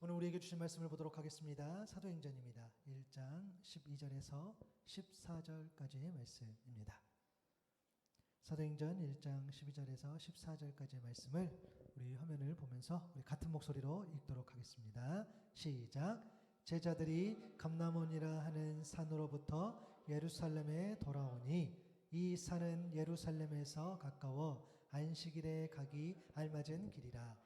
오늘 우리에게 주신 말씀을 보도록 하겠습니다. 사도행전입니다. 1장 12절에서 14절까지의 말씀입니다. 사도행전 1장 12절에서 14절까지의 말씀을 우리 화면을 보면서 우리 같은 목소리로 읽도록 하겠습니다. 시작. 제자들이 감람원이라 하는 산으로부터 예루살렘에 돌아오니 이 산은 예루살렘에서 가까워 안식일에 가기 알맞은 길이라.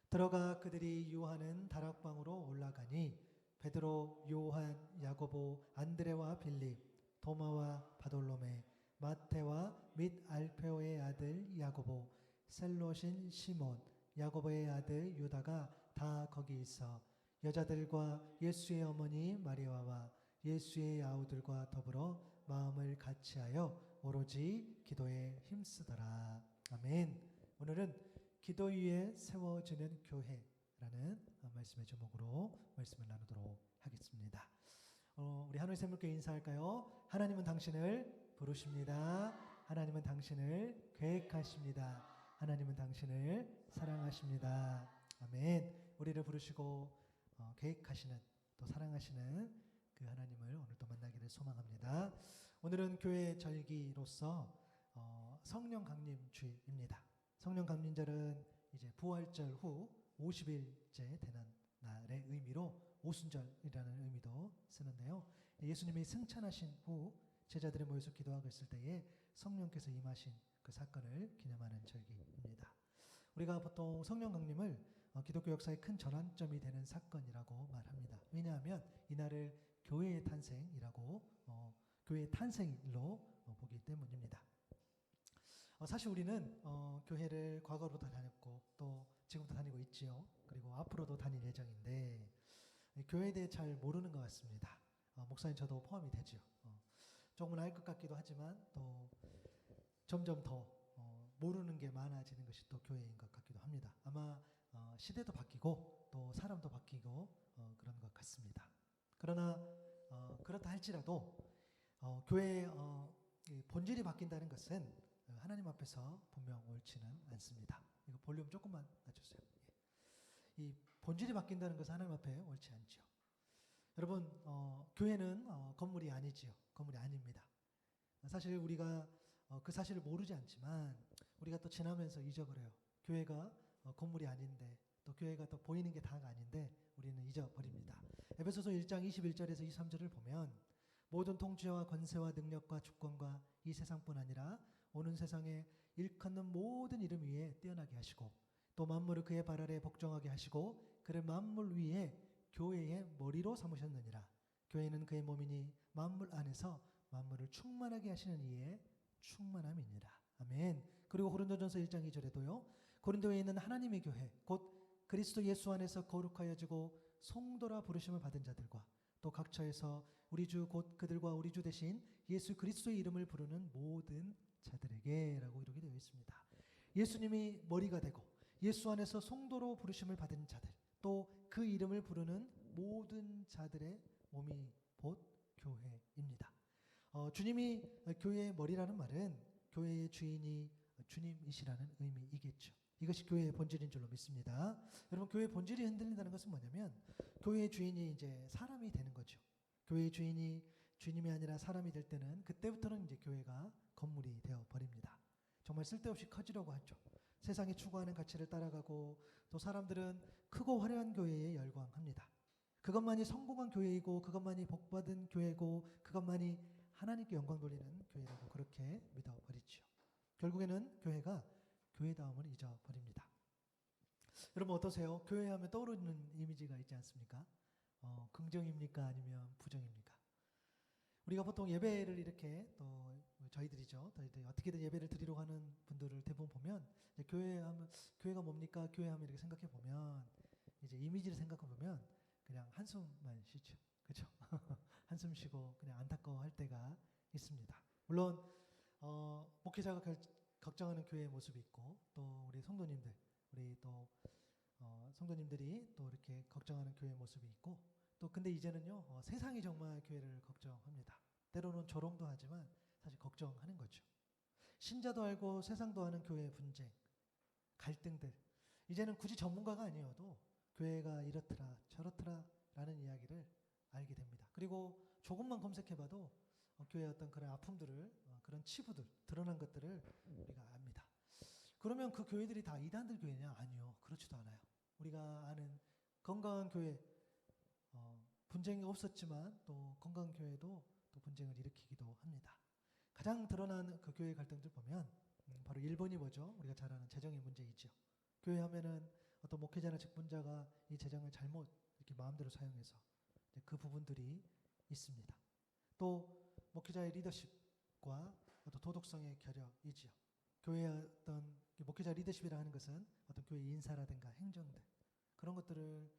들어가 그들이 유하는 다락방으로 올라가니 베드로, 요한, 야고보, 안드레와 빌립, 도마와 바돌로메, 마테와 및 알페오의 아들 야고보, 셀롯인 시몬, 야고보의 아들 유다가 다 거기 있어 여자들과 예수의 어머니 마리아와 예수의 아우들과 더불어 마음을 같이하여 오로지 기도에 힘쓰더라. 아멘. 오늘은 기도 위에 세워지는 교회라는 말씀의 제목으로 말씀을 나누도록 하겠습니다. 우리 하늘 샘물교회 인사할까요? 하나님은 당신을 부르십니다. 하나님은 당신을 계획하십니다. 하나님은 당신을 사랑하십니다. 아멘. 우리를 부르시고 계획하시는 또 사랑하시는 그 하나님을 오늘도 만나기를 소망합니다. 오늘은 교회 절기로서 성령 강림 주일입니다. 성령 강림절은 이제 부활절 후 50일째 되는 날의 의미로 오순절이라는 의미도 쓰는데요. 예수님이 승천하신 후 제자들이 모여서 기도하고 있을 때에 성령께서 임하신 그 사건을 기념하는 절기입니다. 우리가 보통 성령 강림을 기독교 역사의 큰 전환점이 되는 사건이라고 말합니다. 왜냐하면 이날을 교회의 탄생이라고 교회의 탄생일로 보기 때문입니다. 사실 우리는 교회를 과거로도 다녔고 또 지금도 다니고 있지요. 그리고 앞으로도 다닐 예정인데 교회에 대해 잘 모르는 것 같습니다. 목사님 저도 포함이 되죠. 조금은 알 것 같기도 하지만 또 점점 더 모르는 게 많아지는 것이 또 교회인 것 같기도 합니다. 아마 시대도 바뀌고 또 사람도 바뀌고 그런 것 같습니다. 그러나 그렇다 할지라도 교회의 본질이 바뀐다는 것은 하나님 앞에서 분명 옳지는 않습니다. 이거 볼륨 조금만 낮춰주세요. 이 본질이 바뀐다는 것은 하나님 앞에 옳지 않죠. 여러분 교회는 건물이 아니지요. 건물이 아닙니다. 사실 우리가 그 사실을 모르지 않지만 우리가 또 지나면서 잊어버려요. 교회가 건물이 아닌데 또 교회가 또 보이는 게 다가 아닌데 우리는 잊어버립니다. 에베소서 1장 21절에서 23절을 보면 모든 통치와 권세와 능력과 주권과 이 세상뿐 아니라 오는 세상에 일컫는 모든 이름 위에 뛰어나게 하시고 또 만물을 그의 발 아래 복종하게 하시고 그를 만물 위에 교회의 머리로 삼으셨느니라. 교회는 그의 몸이니 만물 안에서 만물을 충만하게 하시는 이의 충만함이니라. 아멘. 그리고 고린도전서 1장 2절에도요. 고린도에 있는 하나님의 교회 곧 그리스도 예수 안에서 거룩하여지고 성도라 부르심을 받은 자들과 또 각처에서 우리 주 곧 그들과 우리 주 대신 예수 그리스도의 이름을 부르는 모든 자들에게 라고 이렇게 되어 있습니다. 예수님이 머리가 되고 예수 안에서 성도로 부르심을 받은 자들 또 그 이름을 부르는 모든 자들의 몸이 곧 교회입니다. 주님이 교회의 머리라는 말은 교회의 주인이 주님이시라는 의미이겠죠. 이것이 교회의 본질인 줄로 믿습니다. 여러분 교회의 본질이 흔들린다는 것은 뭐냐면 교회의 주인이 이제 사람이 되는 거죠. 교회의 주인이 주님이 아니라 사람이 될 때는 그때부터는 이제 교회가 건물이 되어 버립니다. 정말 쓸데없이 커지려고 하죠. 세상이 추구하는 가치를 따라가고 또 사람들은 크고 화려한 교회에 열광합니다. 그것만이 성공한 교회이고 그것만이 복받은 교회고 그것만이 하나님께 영광 돌리는 교회라고 그렇게 믿어버리죠. 결국에는 교회가 교회다움을 잊어버립니다. 여러분 어떠세요? 교회 하면 떠오르는 이미지가 있지 않습니까? 긍정입니까? 아니면 부정입니까? 우리가 보통 예배를 이렇게 또 저희들이죠. 저희들 어떻게든 예배를 드리려고 하는 분들을 대부분 보면 이제 교회하면 교회가 뭡니까? 교회하면 이렇게 생각해 보면 이제 이미지를 생각해 보면 그냥 한숨만 쉬죠. 그렇죠? 한숨 쉬고 그냥 안타까워할 때가 있습니다. 물론 목회자가 걱정하는 교회의 모습이 있고 또 우리 성도님들 우리 또 성도님들이 또 이렇게 걱정하는 교회의 모습이 있고 또 근데 이제는요 세상이 정말 교회를 걱정합니다. 때로는 조롱도 하지만 사실 걱정하는 거죠. 신자도 알고 세상도 아는 교회의 분쟁, 갈등들 이제는 굳이 전문가가 아니어도 교회가 이렇더라 저렇더라 조금만 검색해봐도 교회의 어떤 그런 아픔들을 그런 치부들 드러난 것들을 우리가 압니다. 그러면 그 교회들이 다 이단들 교회냐? 아니요, 그렇지도 않아요. 우리가 아는 건강한 교회, 분쟁이 없었지만 또 건강한 교회도 또 분쟁을 일으키기도 합니다. 가장 드러난 그 교회 갈등들 보면 바로 1번이 뭐죠? 우리가 잘 아는 재정의 문제이죠. 교회 하면은 어떤 목회자나 직분자가 이 재정을 잘못 이렇게 마음대로 사용해서 그 부분들이 있습니다. 또 목회자의 리더십과 어떤 도덕성의 결여이지요. 교회의 어떤 목회자 리더십이라 하는 것은 어떤 교회 인사라든가 행정들 그런 것들을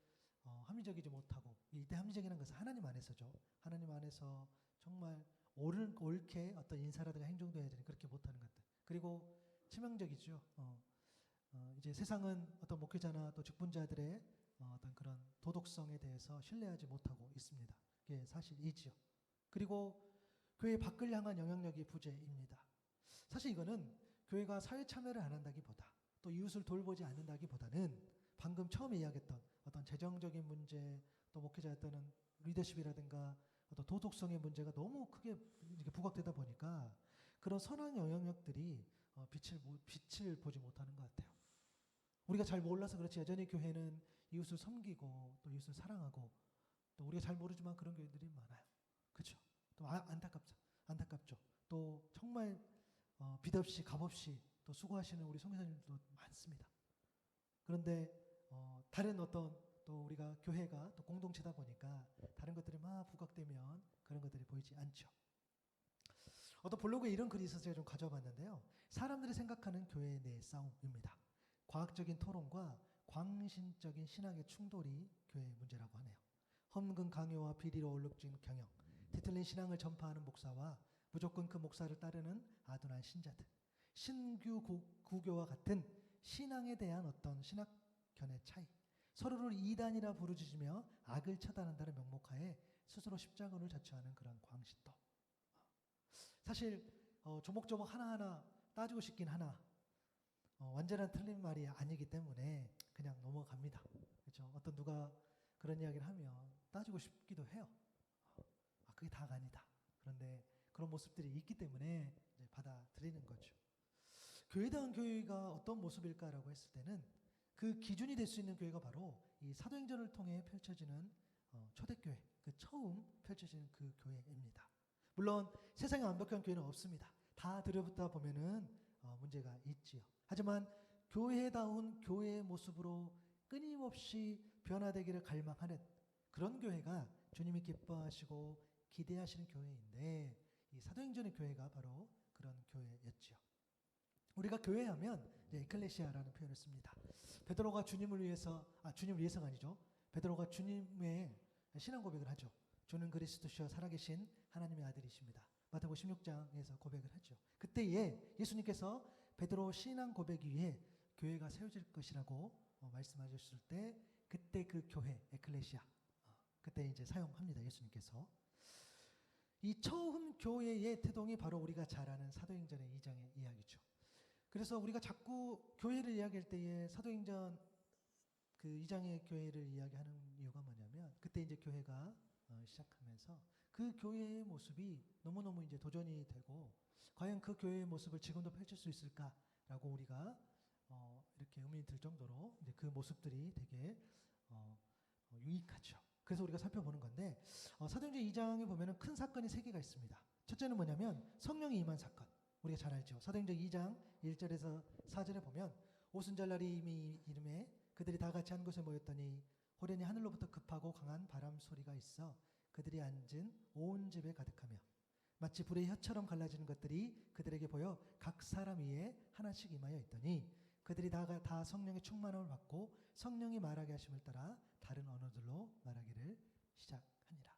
합리적이지 못하고, 이때 합리적이라는 것은 하나님 안에서죠. 하나님 안에서 정말 옳게 어떤 인사라든가 행동도 해야 되는 그렇게 못하는 것들. 그리고 치명적이죠. 이제 세상은 어떤 목회자나 또 직분자들의 어떤 그런 도덕성에 대해서 신뢰하지 못하고 있습니다. 그게 사실이지요. 그리고 교회 밖을 향한 영향력이 부재입니다. 사실 이거는 교회가 사회 참여를 안 한다기보다 또 이웃을 돌보지 않는다기보다는 방금 처음에 이야기했던 어떤 재정적인 문제, 또 목회자의 어떤 리더십이라든가 어떤 도덕성의 문제가 너무 크게 이렇게 부각되다 보니까 그런 선한 영향력들이 빛을 보지 못하는 것 같아요. 우리가 잘 몰라서 그렇지 여전히 교회는 이웃을 섬기고 또 이웃을 사랑하고 또 우리가 잘 모르지만 그런 교회들이 많아요. 그렇죠? 또 안타깝죠. 또 정말 빚 없이 값 없이 또 수고하시는 우리 선교사님들도 많습니다. 그런데 다른 어떤 또 우리가 교회가 또 공동체다 보니까 다른 것들이 막 부각되면 그런 것들이 보이지 않죠. 어떤 블로그에 이런 글이 있어서 제가 좀 가져와봤는데요. 사람들이 생각하는 교회 내 싸움입니다. 과학적인 토론과 광신적인 신학의 충돌이 교회의 문제라고 하네요. 험근 강요와 비리로 얼룩진 경영, 뒤틀린 신앙을 전파하는 목사와 무조건 그 목사를 따르는 아둔한 신자들, 신규구교와 같은 신앙에 대한 어떤 신학견의 차이, 서로를 이단이라 부르짖으며 악을 처단한다는 명목하에 스스로 십자군을 자처하는 그런 광신도. 사실 조목조목 하나하나 따지고 싶긴 하나 완전한 틀린 말이 아니기 때문에 그냥 넘어갑니다. 그렇죠? 어떤 누가 그런 이야기를 하면 따지고 싶기도 해요. 그게 다가 아니다. 그런데 그런 모습들이 있기 때문에 이제 받아들이는 거죠. 교회다운 교회가 어떤 모습일까라고 했을 때는 그 기준이 될 수 있는 교회가 바로 이 사도행전을 통해 펼쳐지는 초대교회, 그 처음 펼쳐지는 그 교회입니다. 물론 세상에 완벽한 교회는 없습니다. 다 들여보다 보면은 문제가 있지요. 하지만 교회다운 교회의 모습으로 끊임없이 변화되기를 갈망하는 그런 교회가 주님이 기뻐하시고 기대하시는 교회인데, 이 사도행전의 교회가 바로 그런 교회였지요. 우리가 교회하면 이제 에클레시아라는 표현을 씁니다. 베드로가 주님을 위해서가 아니죠. 베드로가 주님의 신앙 고백을 하죠. 주는 그리스도시여 살아계신 하나님의 아들이십니다. 마태복음 16장에서 고백을 하죠. 그때에 예수님께서 베드로 신앙 고백 위에 교회가 세워질 것이라고 말씀하셨을 때 그때 그 교회 에클레시아 그때 이제 사용합니다. 예수님께서. 이 처음 교회의 태동이 바로 우리가 잘 아는 사도행전의 2장의 이야기죠. 그래서 우리가 자꾸 교회를 이야기할 때에 사도행전 그 2장의 교회를 이야기하는 이유가 뭐냐면 그때 이제 교회가 시작하면서 그 교회의 모습이 너무너무 이제 도전이 되고 과연 그 교회의 모습을 지금도 펼칠 수 있을까라고 우리가 이렇게 의문이 들 정도로 이제 그 모습들이 되게 유익하죠. 그래서 우리가 살펴보는 건데 사도행전 2장에 보면은 큰 사건이 3개가 있습니다. 첫째는 뭐냐면 성령이 임한 사건. 우리가 잘 알죠. 사도행전 2장 1절에서 4절에 보면 오순절날이 이미 이름에 그들이 다 같이 한 곳에 모였더니 호련히 하늘로부터 급하고 강한 바람 소리가 있어 그들이 앉은 온 집에 가득하며 마치 불의 혀처럼 갈라지는 것들이 그들에게 보여 각 사람 위에 하나씩 임하여 있더니 그들이 다 성령의 충만함을 받고 성령이 말하게 하심을 따라 다른 언어들로 말하기를 시작하니라.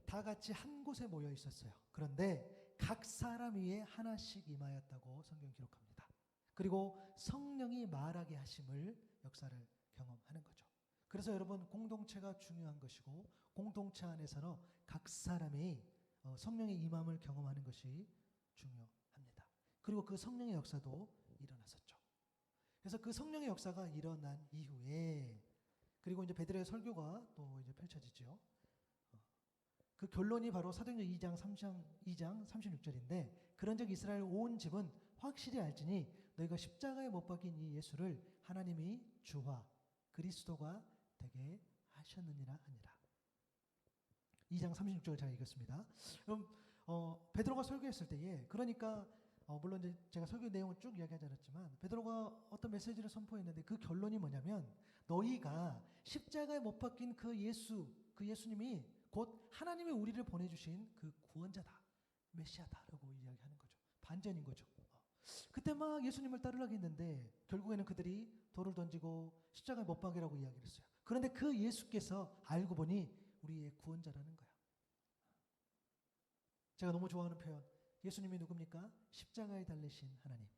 다 같이 한 곳에 모여 있었어요. 그런데 각 사람 위에 하나씩 임하였다고 성경 기록합니다. 그리고 성령이 말하게 하심을 역사를 경험하는 거죠. 그래서 여러분 공동체가 중요한 것이고 공동체 안에서는 각 사람이 성령의 임함을 경험하는 것이 중요합니다. 그리고 그 성령의 역사도 일어났었죠. 그래서 그 성령의 역사가 일어난 이후에 그리고 이제 베드로의 설교가 또 이제 펼쳐지죠. 그 결론이 바로 사도행전 2장 36절인데 그런즉 이스라엘 온 집은 확실히 알지니 너희가 십자가에 못 박힌 이 예수를 하나님이 주와 그리스도가 되게 하셨느니라 하니라. 2장 36절을 잘 읽었습니다. 그럼 베드로가 설교했을 때에 그러니까 물론 이제 제가 설교 내용을 쭉 이야기하지 않았지만 베드로가 어떤 메시지를 선포했는데 그 결론이 뭐냐면 너희가 십자가에 못 박힌 그 예수님이 곧 하나님이 우리를 보내주신 그 구원자다, 메시아다라고 이야기하는 거죠. 반전인 거죠. 그때 막 예수님을 따르려고 했는데 결국에는 그들이 돌을 던지고 십자가에 못 박이라고 이야기를 했어요. 그런데 그 예수께서 알고 보니 우리의 구원자라는 거야. 제가 너무 좋아하는 표현. 예수님이 누굽니까? 십자가에 달리신 하나님.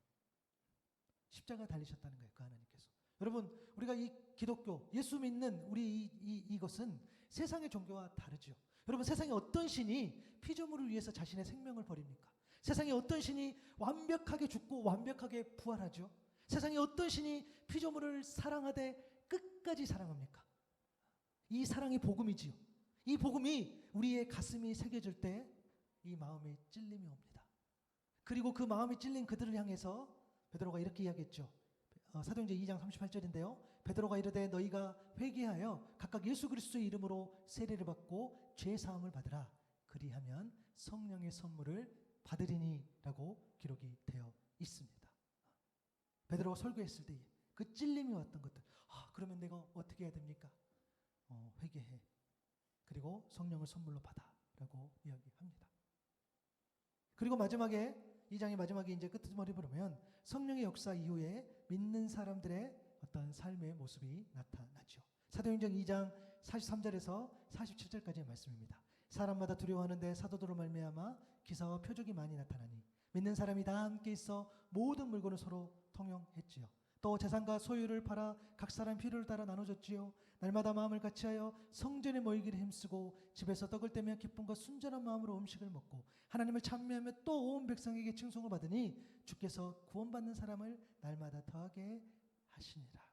십자가에 달리셨다는 거예요. 그 하나님께서. 여러분 우리가 이 기독교 예수 믿는 우리 이것은 세상의 종교와 다르죠. 여러분 세상에 어떤 신이 피조물을 위해서 자신의 생명을 버립니까? 세상에 어떤 신이 완벽하게 죽고 완벽하게 부활하죠? 세상에 어떤 신이 피조물을 사랑하되 끝까지 사랑합니까? 이 사랑이 복음이지요. 이 복음이 우리의 가슴이 새겨질 때 이 마음에 찔림이 옵니다. 그리고 그 마음이 찔린 그들을 향해서 베드로가 이렇게 이야기했죠. 사도행전 2장 38절인데요. 베드로가 이르되 너희가 회개하여 각각 예수 그리스도의 이름으로 세례를 받고 죄 사함을 받으라. 그리하면 성령의 선물을 받으리니라고 기록이 되어 있습니다. 베드로가 설교했을 때 그 찔림이 왔던 것들. 그러면 내가 어떻게 해야 됩니까? 회개해. 그리고 성령을 선물로 받아라고 이야기합니다. 그리고 마지막에 2장의 마지막에 이제 끝머리 보면 성령의 역사 이후에 믿는 사람들의 어떤 삶의 모습이 나타나죠. 사도행전 2장 43절에서 47절까지의 말씀입니다. 사람마다 두려워하는데 사도들로 말미암아 기사와 표적이 많이 나타나니 믿는 사람이 다 함께 있어 모든 물건을 서로 통용했지요. 또 재산과 소유를 팔아 각 사람 필요를 따라 나눠줬지요. 날마다 마음을 같이하여 성전에 모이기를 힘쓰고 집에서 떡을 떼며 기쁨과 순전한 마음으로 음식을 먹고 하나님을 찬미하며 또 온 백성에게 칭송을 받으니 주께서 구원받는 사람을 날마다 더하게 하시니라.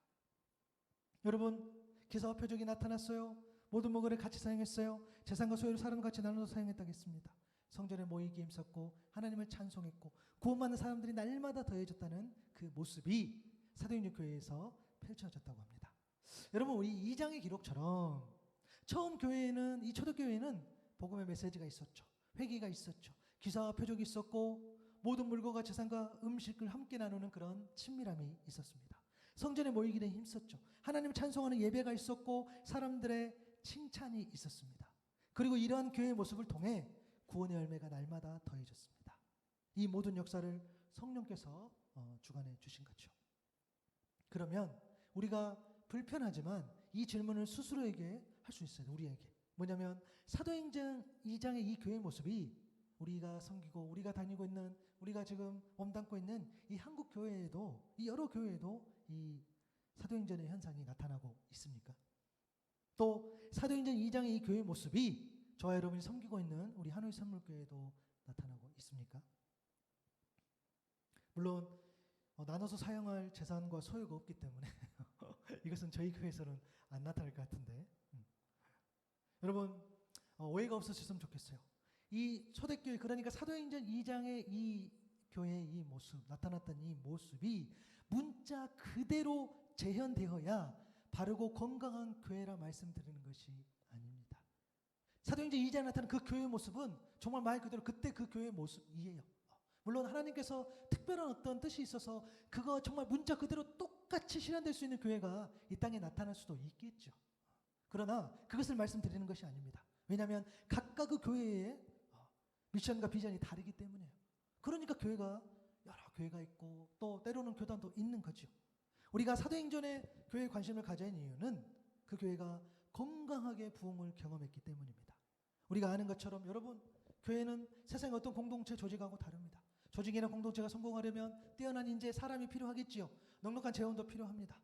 여러분 기사와 표적이 나타났어요. 모든 물건을 같이 사용했어요. 재산과 소유를 사람과 같이 나눠서 사용했다겠습니다. 성전에 모이기에 힘썼고 하나님을 찬송했고 구원받는 사람들이 날마다 더해졌다는 그 모습이 사도행전 교회에서 펼쳐졌다고 합니다. 여러분 우리 2장의 기록처럼 처음 교회에는 이 초대교회는 복음의 메시지가 있었죠. 회개가 있었죠. 기사와 표적이 있었고 모든 물건과 재산과 음식을 함께 나누는 그런 친밀함이 있었습니다. 성전에 모이기에 힘썼죠. 하나님을 찬송하는 예배가 있었고 사람들의 칭찬이 있었습니다. 그리고 이러한 교회의 모습을 통해 구원의 열매가 날마다 더해졌습니다. 이 모든 역사를 성령께서 주관해 주신 거죠. 그러면 우리가 불편하지만 이 질문을 스스로에게 할 수 있어요. 우리에게. 뭐냐면 사도행전 2장의 이 교회의 모습이 우리가 섬기고 우리가 다니고 있는 우리가 지금 몸담고 있는 이 한국 교회에도 이 여러 교회에도 이 사도행전의 현상이 나타나고 있습니까? 또 사도행전 2장의 이 교회의 모습이 저와 여러분이 섬기고 있는 우리 하노이 선물교회에도 나타나고 있습니까? 물론 나눠서 사용할 재산과 소유가 없기 때문에 이것은 저희 교회에서는 안 나타날 것 같은데 여러분 오해가 없으셨으면 좋겠어요. 이 초대교회 그러니까 사도행전 2장의 이 교회의 이 모습 나타났던 이 모습이 문자 그대로 재현되어야 바르고 건강한 교회라 말씀드리는 것이 아닙니다. 사도행전 2장에 나타난 그 교회의 모습은 정말 말 그대로 그때 그 교회의 모습이에요. 물론 하나님께서 특별한 어떤 뜻이 있어서 그거 정말 문자 그대로 똑같이 실현될 수 있는 교회가 이 땅에 나타날 수도 있겠죠. 그러나 그것을 말씀드리는 것이 아닙니다. 왜냐하면 각각 그 교회의 미션과 비전이 다르기 때문에요. 그러니까 교회가 여러 교회가 있고 또 때로는 교단도 있는 거죠. 우리가 사도행전에 교회에 관심을 가져야 하는 이유는 그 교회가 건강하게 부흥을 경험했기 때문입니다. 우리가 아는 것처럼 여러분 교회는 세상의 어떤 공동체 조직하고 다릅니다. 조직이나 공동체가 성공하려면 뛰어난 인재 사람이 필요하겠지요. 넉넉한 재원도 필요합니다.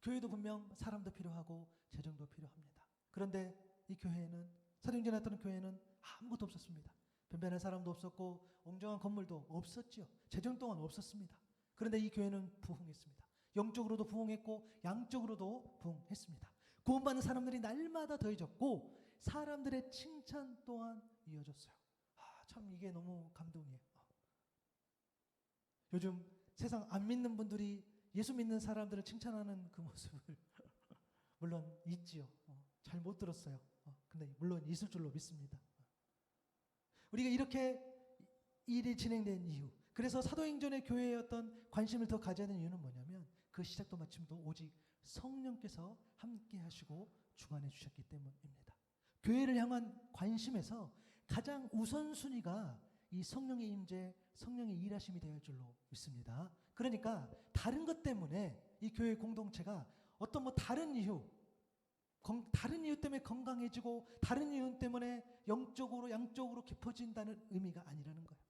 교회도 분명 사람도 필요하고 재정도 필요합니다. 그런데 이 교회는 사도행전에 나타난 교회는 아무것도 없었습니다. 변변한 사람도 없었고 웅장한 건물도 없었지요. 재정 또한 없었습니다. 그런데 이 교회는 부흥했습니다. 영적으로도 부흥했고 양적으로도 부흥했습니다. 구원받는 사람들이 날마다 더해졌고 사람들의 칭찬 또한 이어졌어요. 참 이게 너무 감동이에요. 요즘 세상 안 믿는 분들이 예수 믿는 사람들을 칭찬하는 그 모습을 물론 있지요. 잘 못 들었어요. 근데 물론 있을 줄로 믿습니다. 우리가 이렇게 일이 진행된 이유, 그래서 사도행전의 교회의 어떤 관심을 더 가져야 되는 이유는 뭐냐면 그 시작도 마침도 오직 성령께서 함께 하시고 주관해 주셨기 때문입니다. 교회를 향한 관심에서 가장 우선순위가 이 성령의 임재, 성령의 일하심이 되어야 할 줄로 믿습니다. 그러니까 다른 것 때문에 이 교회 공동체가 어떤 다른 이유 때문에 건강해지고 다른 이유 때문에 영적으로 양적으로 깊어진다는 의미가 아니라는 거예요.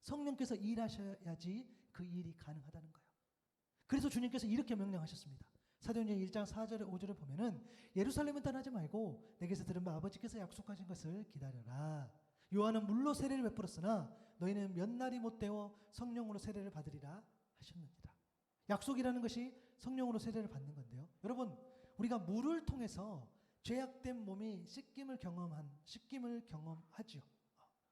성령께서 일하셔야지 그 일이 가능하다는 거예요. 그래서 주님께서 이렇게 명령하셨습니다. 사도행전 1장 4절에 5절에 보면은 예루살렘은 떠나지 말고 내게서 들은 바 아버지께서 약속하신 것을 기다려라. 요한은 물로 세례를 베풀었으나 너희는 몇 날이 못 되어 성령으로 세례를 받으리라 하셨느니라. 약속이라는 것이 성령으로 세례를 받는 건데요. 여러분, 우리가 물을 통해서 죄악된 몸이 씻김을 경험하지요.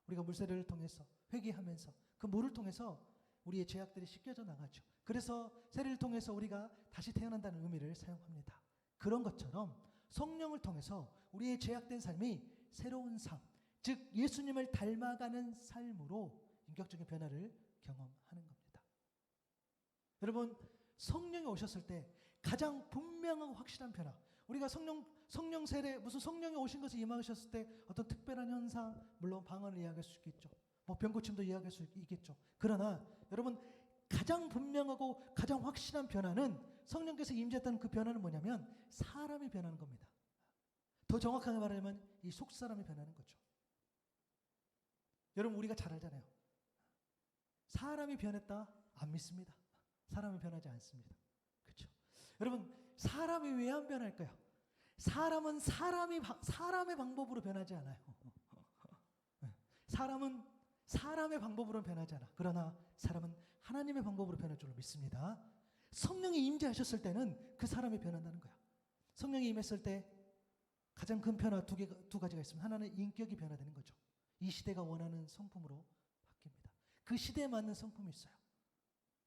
우리가 물세례를 통해서 회개하면서 그 물을 통해서 우리의 죄악들이 씻겨져 나가죠. 그래서 세례를 통해서 우리가 다시 태어난다는 의미를 사용합니다. 그런 것처럼 성령을 통해서 우리의 죄악된 삶이 새로운 삶, 즉 예수님을 닮아가는 삶으로 인격적인 변화를 경험하는 겁니다. 여러분, 성령이 오셨을 때 가장 분명하고 확실한 변화, 우리가 성령 세례, 무슨 성령이 오신 것을 임하셨을 때 어떤 특별한 현상, 물론 방언을 이야기할 수 있겠죠. 병고침도 이야기할 수 있겠죠. 그러나 여러분, 가장 분명하고 가장 확실한 변화는 성령께서 임재했다는 그 변화는 뭐냐면 사람이 변하는 겁니다. 더 정확하게 말하면 이 속사람이 변하는 거죠. 여러분, 우리가 잘 알잖아요. 사람이 변했다? 안 믿습니다. 사람이 변하지 않습니다. 그렇죠? 여러분, 사람이 왜 안 변할까요? 사람은 사람의 방법으로 변하지 않아요. 사람은 사람의 방법으로 변하지 않아. 그러나 사람은 하나님의 방법으로 변할 줄로 믿습니다. 성령이 임재하셨을 때는 그 사람이 변한다는 거야. 성령이 임했을 때 가장 큰 변화 두 가지가 있습니다. 하나는 인격이 변화되는 거죠. 이 시대가 원하는 성품으로 바뀝니다. 그 시대에 맞는 성품이 있어요.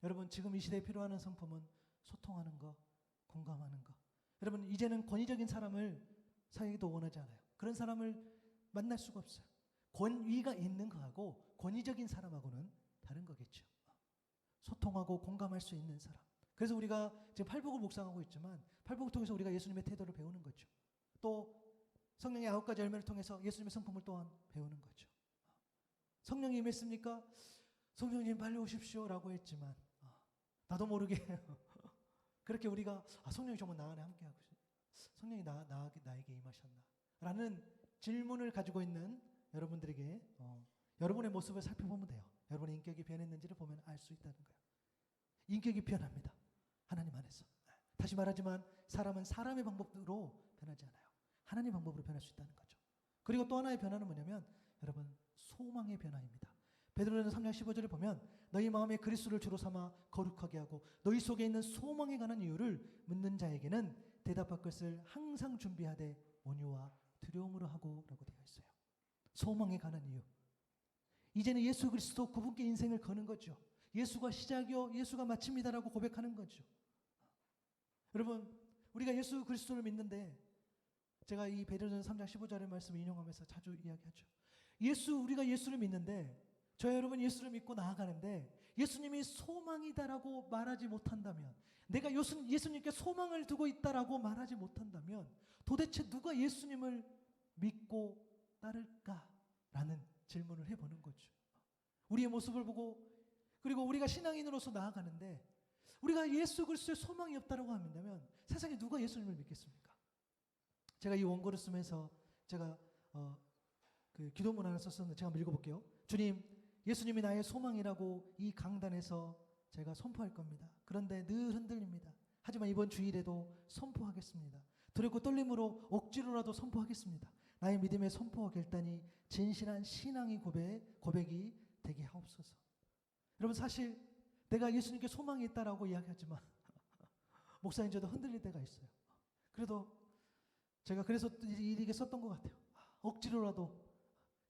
여러분, 지금 이 시대에 필요한 성품은 소통하는 거, 공감하는 거. 여러분, 이제는 권위적인 사람을 사회에도 원하지 않아요. 그런 사람을 만날 수가 없어요. 권위가 있는 거하고 권위적인 사람하고는 다른 거겠죠. 소통하고 공감할 수 있는 사람. 그래서 우리가 지금 팔복을 묵상하고 있지만 팔복을 통해서 우리가 예수님의 태도를 배우는 거죠. 또 성령의 9가지 열매를 통해서 예수님의 성품을 또한 배우는 거죠. 성령이 임했습니까? 성령님 빨리 오십시오 라고 했지만 나도 모르게 그렇게 우리가 성령이 정말 나 안에 함께하고 성령이 나에게 임하셨나 라는 질문을 가지고 있는 여러분들에게 여러분의 모습을 살펴보면 돼요. 여러분의 인격이 변했는지를 보면 알 수 있다는 거예요. 인격이 변합니다. 하나님 안에서. 다시 말하지만 사람은 사람의 방법으로 변하지 않아요. 하나님의 방법으로 변할 수 있다는 거죠. 그리고 또 하나의 변화는 뭐냐면 여러분, 소망의 변화입니다. 베드로전서 3장 15절에 보면 너희 마음에 그리스도를 주로 삼아 거룩하게 하고 너희 속에 있는 소망에 관한 이유를 묻는 자에게는 대답할 것을 항상 준비하되 온유와 두려움으로 하고 라고 되어 있어요. 소망에 관한 이유. 이제는 예수 그리스도 그분께 인생을 거는 거죠. 예수가 시작이요 예수가 마침이다라고 고백하는 거죠. 여러분, 우리가 예수 그리스도를 믿는데 제가 이 베드로전서 3장 15절의 말씀을 인용하면서 자주 이야기하죠. 우리가 예수를 믿는데 저 여러분 예수를 믿고 나아가는데 예수님이 소망이다라고 말하지 못한다면, 내가 예수님께 소망을 두고 있다라고 말하지 못한다면 도대체 누가 예수님을 믿고 따를까라는 질문을 해보는 거죠. 우리의 모습을 보고, 그리고 우리가 신앙인으로서 나아가는데 우리가 예수 그리스도의 소망이 없다라고 한다면 세상에 누가 예수님을 믿겠습니까? 제가 이 원고를 쓰면서 제가 그 기도문 하나 썼었는데 제가 한번 읽어볼게요. 주님, 예수님이 나의 소망이라고 이 강단에서 제가 선포할 겁니다. 그런데 늘 흔들립니다. 하지만 이번 주일에도 선포하겠습니다. 두렵고 떨림으로 억지로라도 선포하겠습니다. 나의 믿음의 선포와 결단이 진실한 신앙의 고백이 되게 하옵소서. 여러분, 사실 내가 예수님께 소망이 있다라고 이야기하지만 목사님 저도 흔들릴 때가 있어요. 그래도 제가 그래서 이렇게 썼던 것 같아요. 억지로라도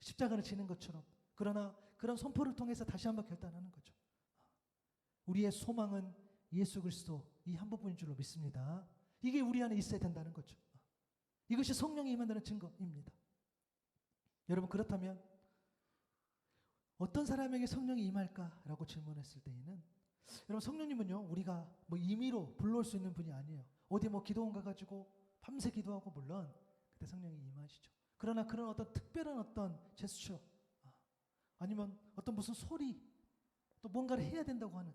십자가를 지는 것처럼. 그러나 그런 선포를 통해서 다시 한번 결단하는 거죠. 우리의 소망은 예수 그리스도 이 한 분뿐인 줄로 믿습니다. 이게 우리 안에 있어야 된다는 거죠. 이것이 성령이 임한다는 증거입니다. 여러분, 그렇다면 어떤 사람에게 성령이 임할까라고 질문했을 때에는, 여러분, 성령님은요 우리가 뭐 임의로 불러올 수 있는 분이 아니에요. 어디 뭐 기도원 가가지고 밤새 기도하고, 물론 그때 성령이 임하시죠. 그러나 그런 어떤 특별한 어떤 제스처, 아니면 어떤 무슨 소리, 또 뭔가를 해야 된다고 하는,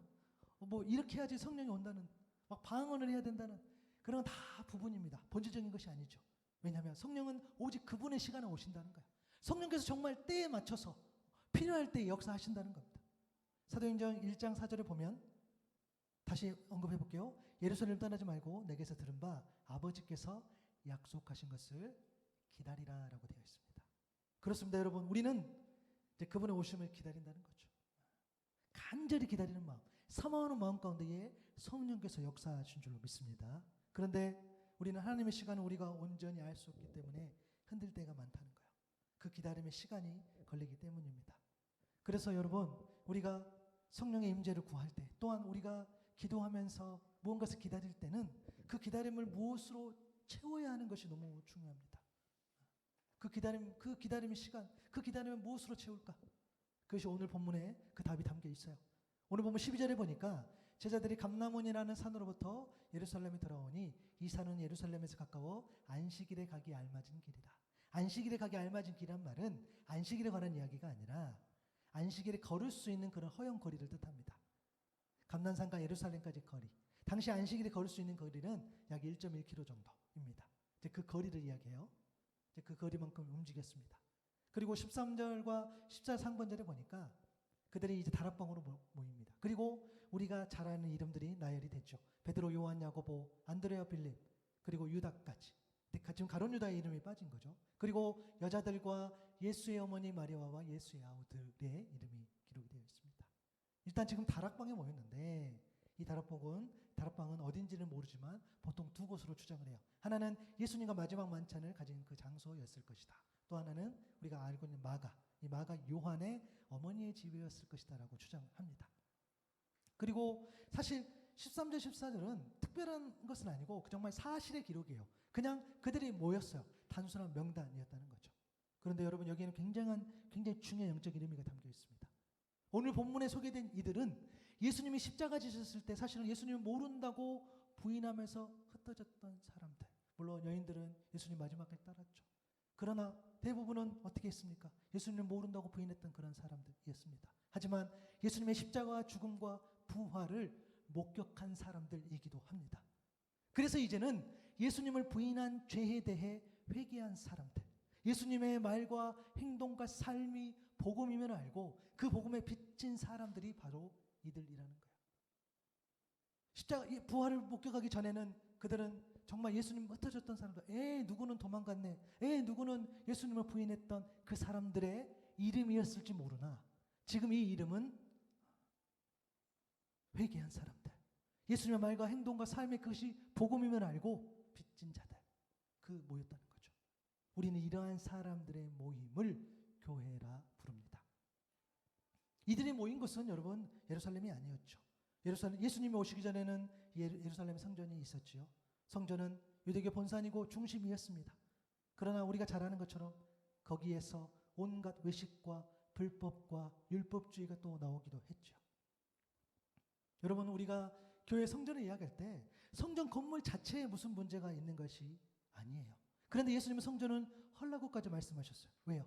뭐 이렇게 해야지 성령이 온다는, 막 방언을 해야 된다는, 그런 다 부분입니다. 본질적인 것이 아니죠. 왜냐하면 성령은 오직 그분의 시간에 오신다는 거예요. 성령께서 정말 때에 맞춰서 필요할 때 역사하신다는 겁니다. 사도행전 1장 4절에 보면, 다시 언급해 볼게요. 예루살렘 떠나지 말고 내게서 들은 바 아버지께서 약속하신 것을 기다리라 라고 되어 있습니다. 그렇습니다. 여러분, 우리는 이제 그분의 오심을 기다린다는 거죠. 간절히 기다리는 마음, 사모하는 마음 가운데에 성령께서 역사하신 줄로 믿습니다. 그런데 우리는 하나님의 시간을 우리가 온전히 알 수 없기 때문에 흔들 때가 많다는 거예요. 그 기다림의 시간이 걸리기 때문입니다. 그래서 여러분, 우리가 성령의 임재를 구할 때, 또한 우리가 기도하면서 무언가를 기다릴 때는 그 기다림을 무엇으로 채워야 하는 것이 너무 중요합니다. 그 기다림의 시간, 그 기다림을 무엇으로 채울까? 그것이 오늘 본문에 그 답이 담겨 있어요. 오늘 본문 12절에 보니까 제자들이 감람원이라는 산으로부터 예루살렘에 돌아오니 이 산은 예루살렘에서 가까워 안식일에 가기 알맞은 길이라. 안식일에 가기 알맞은 길이란 말은 안식일에 관한 이야기가 아니라 안식일에 걸을 수 있는 그런 허용거리를 뜻합니다. 감난산과 예루살렘까지 거리, 당시 안식일에 걸을 수 있는 거리는 약 1.1km 정도입니다. 이제 그 거리를 이야기해요. 이제 그 거리만큼 움직였습니다. 그리고 13절과 14절 상반절에 보니까 그들이 이제 다락방으로 모입니다. 그리고 우리가 잘 아는 이름들이 나열이 됐죠. 베드로, 요한, 야고보, 안드레아, 빌립, 그리고 유다까지. 지금 가룟 유다의 이름이 빠진 거죠. 그리고 여자들과 예수의 어머니 마리아와 예수의 아우들의 이름이 기록이 되어 있습니다. 일단 지금 다락방에 모였는데, 이 다락방은 어딘지는 모르지만 보통 두 곳으로 추정을 해요. 하나는 예수님과 마지막 만찬을 가진 그 장소였을 것이다. 또 하나는 우리가 알고 있는 이 마가 요한의 어머니의 집이었을 것이다라고 추정합니다. 그리고 사실 13절 14절은 특별한 것은 아니고 정말 사실의 기록이에요. 그냥 그들이 모였어요. 단순한 명단이었다는 거죠. 그런데 여러분, 여기에는 굉장히 중요한 영적인 의미가 담겨 있습니다. 오늘 본문에 소개된 이들은 예수님이 십자가 지셨을 때 사실은 예수님을 모른다고 부인하면서 흩어졌던 사람들. 물론 여인들은 예수님 마지막까지 따랐죠. 그러나 대부분은 어떻게 했습니까? 예수님을 모른다고 부인했던 그런 사람들이었습니다. 하지만 예수님의 십자가와 죽음과 부활을 목격한 사람들이기도 합니다. 그래서 이제는 예수님을 부인한 죄에 대해 회개한 사람들, 예수님의 말과 행동과 삶이 복음임을 알고 그 복음에 비친 사람들이 바로 이들이라는 거예요. 십자가 부활을 목격하기 전에는 그들은 정말 예수님 흩어졌던 사람들, 누구는 도망갔네, 누구는 예수님을 부인했던 그 사람들의 이름이었을지 모르나, 지금 이 이름은 회개한 사람들, 예수님의 말과 행동과 삶의 그것이 복음임을 알고 빚진 자들, 그 모였다는 거죠. 우리는 이러한 사람들의 모임을 교회라 부릅니다. 이들이 모인 것은 여러분 예루살렘이 아니었죠. 예수님이 오시기 전에는 예루살렘 성전이 있었지요. 성전은 유대교 본산이고 중심이었습니다. 그러나 우리가 잘 아는 것처럼 거기에서 온갖 외식과 불법과 율법주의가 또 나오기도 했죠. 여러분, 우리가 교회 성전을 이야기할 때 성전 건물 자체에 무슨 문제가 있는 것이 아니에요. 그런데 예수님은 성전은 헐라고까지 말씀하셨어요. 왜요?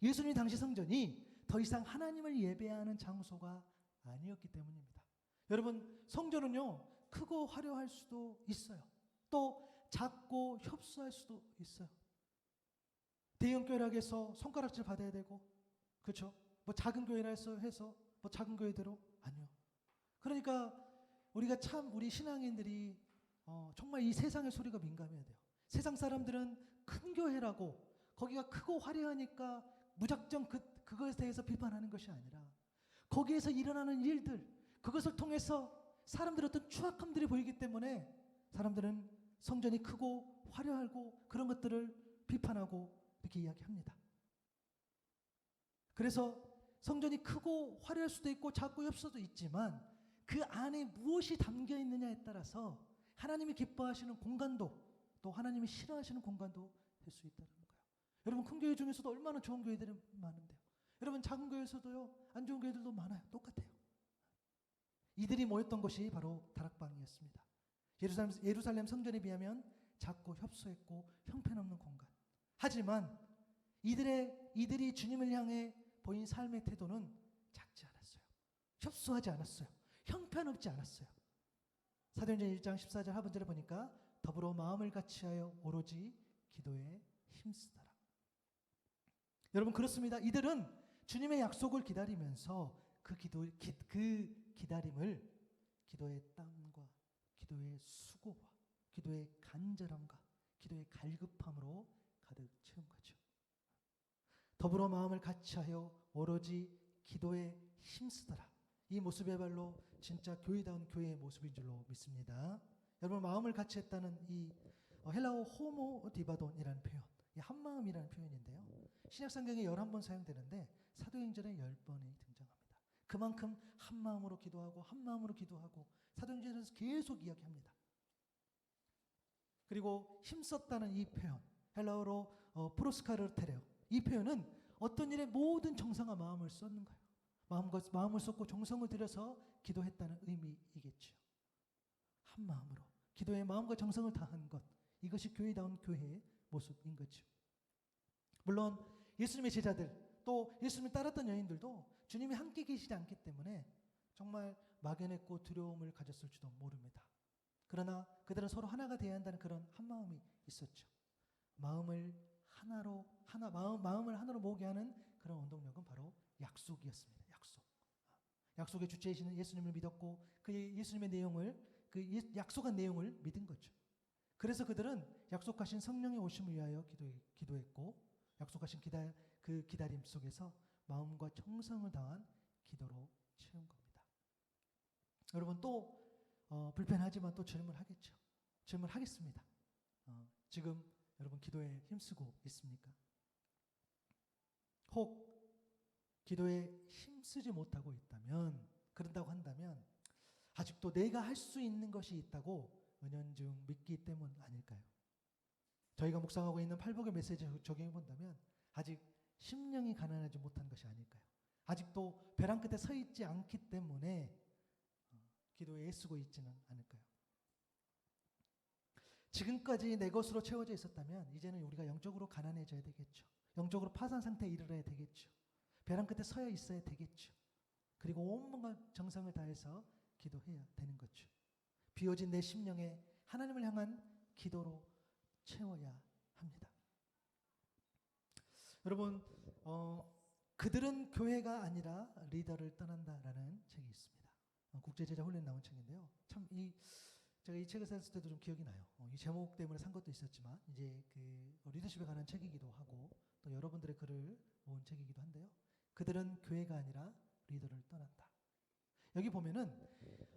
예수님 당시 성전이 더 이상 하나님을 예배하는 장소가 아니었기 때문입니다. 여러분, 성전은요 크고 화려할 수도 있어요. 또 작고 협소할 수도 있어요. 대형 교회락에서 손가락질 받아야 되고, 그렇죠? 뭐 작은 교회라 해서 뭐 작은 교회대로 아니요. 그러니까 우리 신앙인들이 정말 이 세상의 소리가 민감해야 돼요. 세상 사람들은 큰 교회라고 거기가 크고 화려하니까 무작정 그것에 대해서 비판하는 것이 아니라 거기에서 일어나는 일들, 그것을 통해서 사람들의 어떤 추악함들이 보이기 때문에 사람들은 성전이 크고 화려하고 그런 것들을 비판하고 이렇게 이야기합니다. 그래서 성전이 크고 화려할 수도 있고 작고 엽 수도 있지만 그 안에 무엇이 담겨 있느냐에 따라서 하나님이 기뻐하시는 공간도 또 하나님이 싫어하시는 공간도 될 수 있다는 거예요. 여러분, 큰 교회 중에서도 얼마나 좋은 교회들이 많은데요. 여러분, 작은 교회에서도요, 안 좋은 교회들도 많아요. 똑같아요. 이들이 모였던 곳이 바로 다락방이었습니다. 예루살렘 성전에 비하면 작고 협소했고 형편없는 공간. 하지만 이들이 주님을 향해 보인 삶의 태도는 작지 않았어요. 협소하지 않았어요. 형편없지 않았어요. 사도행전 1장 14절 하반절에 보니까 더불어 마음을 같이하여 오로지 기도에 힘쓰더라. 여러분, 그렇습니다. 이들은 주님의 약속을 기다리면서 그 기다림을 기도의 땀과 기도의 수고와 기도의 간절함과 기도의 갈급함으로 가득 채운 거죠. 더불어 마음을 같이하여 오로지 기도에 힘쓰더라. 이 모습이야말로 진짜 교회다운 교회의 모습인 줄로 믿습니다. 여러분, 마음을 같이 했다는 이 헬라어 호모 디바돈이라는 표현, 이 한마음이라는 표현인데요. 신약 성경에 11번 사용되는데 사도행전에 10번이 등장합니다. 그만큼 한마음으로 기도하고 한마음으로 기도하고 사도행전에서 계속 이야기합니다. 그리고 힘썼다는 이 표현, 헬라어로 프로스카르테레오, 이 표현은 어떤 일에 모든 정성과 마음을 쏟는 거예요. 마음을 쏟고 정성을 들여서 기도했다는 의미이겠죠. 한 마음으로 기도에 마음과 정성을 다한 것, 이것이 교회다운 교회의 모습인 거죠. 물론 예수님의 제자들 또 예수님을 따랐던 여인들도 주님이 함께 계시지 않기 때문에 정말 막연했고 두려움을 가졌을지도 모릅니다. 그러나 그들은 서로 하나가 되어야 한다는 그런 한 마음이 있었죠. 마음을 하나로 모으게 하는 그런 원동력은 바로 약속이었습니다. 약속의 주체이신 예수님을 믿었고 그 예수님의 내용을, 그 약속한 내용을 믿은 거죠. 그래서 그들은 약속하신 성령의 오심을 위하여 기도했고 약속하신 그 기다림 속에서 마음과 정성을 다한 기도로 채운 겁니다. 여러분, 또 불편하지만 또 질문하겠죠. 질문하겠습니다. 지금 여러분 기도에 힘쓰고 있습니까? 혹 기도에 힘쓰지 못하고 있다면, 그런다고 한다면 아직도 내가 할 수 있는 것이 있다고 은연중 믿기 때문 아닐까요? 저희가 묵상하고 있는 팔복의 메시지 적용해 본다면 아직 심령이 가난하지 못한 것이 아닐까요? 아직도 벼랑 끝에 서 있지 않기 때문에 기도에 애쓰고 있지는 않을까요? 지금까지 내 것으로 채워져 있었다면 이제는 우리가 영적으로 가난해져야 되겠죠. 영적으로 파산 상태에 이르러야 되겠죠. 벼랑 끝에 서야 있어야 되겠죠. 그리고 온몸과 정성을 다해서 기도해야 되는 거죠. 비워진 내 심령에 하나님을 향한 기도로 채워야 합니다. 여러분, 그들은 교회가 아니라 리더를 떠난다라는 책이 있습니다. 국제제자 훈련 나온 책인데요. 참 제가 이 책을 샀을 때도 좀 기억이 나요. 이 제목 때문에 산 것도 있었지만 이제 그 리더십에 관한 책이기도 하고 또 여러분들의 글을 모은 책이기도 한데요. 그들은 교회가 아니라 리더를 떠난다. 여기 보면은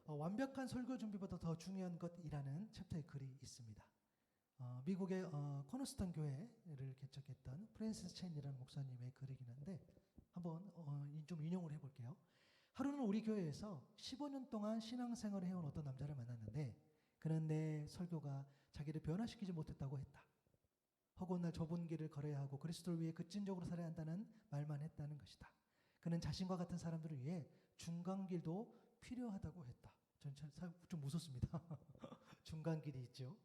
완벽한 설교 준비보다 더 중요한 것이라는 챕터의 글이 있습니다. 미국의 코너스턴 교회를 개척했던 프랜시스 첸이라는 목사님의 글이긴 한데 한번 좀 인용을 해볼게요. 하루는 우리 교회에서 15년 동안 신앙생활을 해온 어떤 남자를 만났는데 그는 내 설교가 자기를 변화시키지 못했다고 했다. 허구한 좁은 길을 걸어야 하고 그리스도를 위해 급진적으로 살아야 한다는 말만 했다는 것이다. 그는 자신과 같은 사람들을 위해 중간길도 필요하다고 했다. 전 좀 무섭습니다. 중간길이 있죠.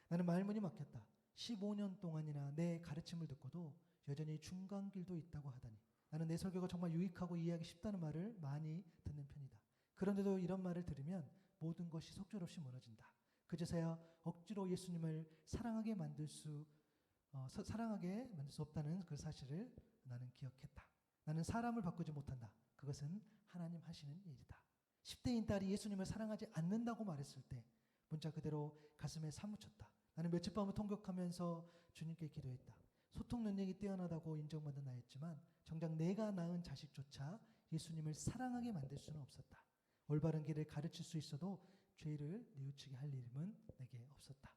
나는 말문이 막혔다. 15년 동안이나 내 가르침을 듣고도 여전히 중간길도 있다고 하다니. 나는 내 설교가 정말 유익하고 이해하기 쉽다는 말을 많이 듣는 편이다. 그런데도 이런 말을 들으면 모든 것이 속절없이 무너진다. 그제서야 억지로 예수님을 사랑하게 만들 수 없다는 그 사실을 나는 기억했다. 나는 사람을 바꾸지 못한다. 그것은 하나님 하시는 일이다. 10대인 딸이 예수님을 사랑하지 않는다고 말했을 때 문자 그대로 가슴에 사무쳤다. 나는 며칠 밤을 통곡하면서 주님께 기도했다. 소통 능력이 뛰어나다고 인정받는 나였지만 정작 내가 낳은 자식조차 예수님을 사랑하게 만들 수는 없었다. 올바른 길을 가르칠 수 있어도 죄를 뉘우치게 할 일은 내게 없었다.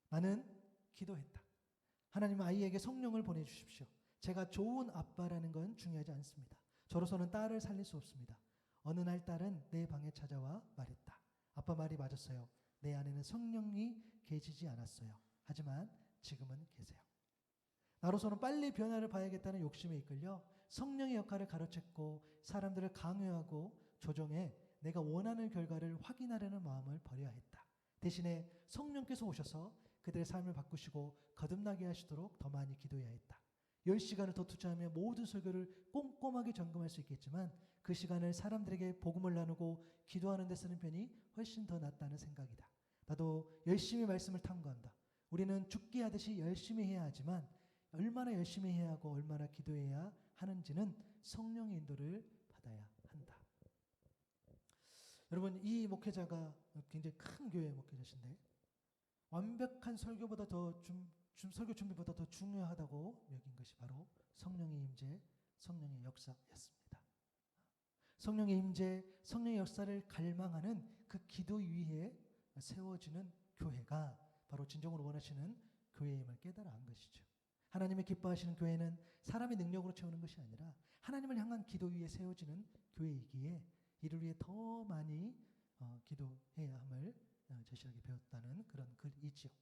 나는 기도했다. 하나님 아이에게 성령을 보내주십시오. 제가 좋은 아빠라는 건 중요하지 않습니다. 저로서는 딸을 살릴 수 없습니다. 어느 날 딸은 내 방에 찾아와 말했다. 아빠 말이 맞았어요. 내 안에는 성령이 계시지 않았어요. 하지만 지금은 계세요. 나로서는 빨리 변화를 봐야겠다는 욕심에 이끌려 성령의 역할을 가로챘고 사람들을 강요하고 조종해 내가 원하는 결과를 확인하려는 마음을 버려야 했다. 대신에 성령께서 오셔서 그들의 삶을 바꾸시고 거듭나게 하시도록 더 많이 기도해야 했다. 10시간을 더 투자하며 모든 설교를 꼼꼼하게 점검할 수 있겠지만 그 시간을 사람들에게 복음을 나누고 기도하는 데 쓰는 편이 훨씬 더 낫다는 생각이다. 나도 열심히 말씀을 탐구한다. 우리는 죽기 하듯이 열심히 해야 하지만 얼마나 열심히 해야 하고 얼마나 기도해야 하는지는 성령의 인도를 받아야 한다. 여러분, 이 목회자가 굉장히 큰 교회 목회자신데 완벽한 설교보다 설교 준비보다 더 중요하다고 여긴 것이 바로 성령의 임재, 성령의 역사였습니다. 성령의 임재, 성령의 역사를 갈망하는 그 기도 위에 세워지는 교회가 바로 진정으로 원하시는 교회임을 깨달아 안 것이죠. 하나님의 기뻐하시는 교회는 사람의 능력으로 채우는 것이 아니라 하나님을 향한 기도 위에 세워지는 교회이기에 이를 위해 더 많이 기도해야 함을 제시하게 배웠다는 그런 글이지요.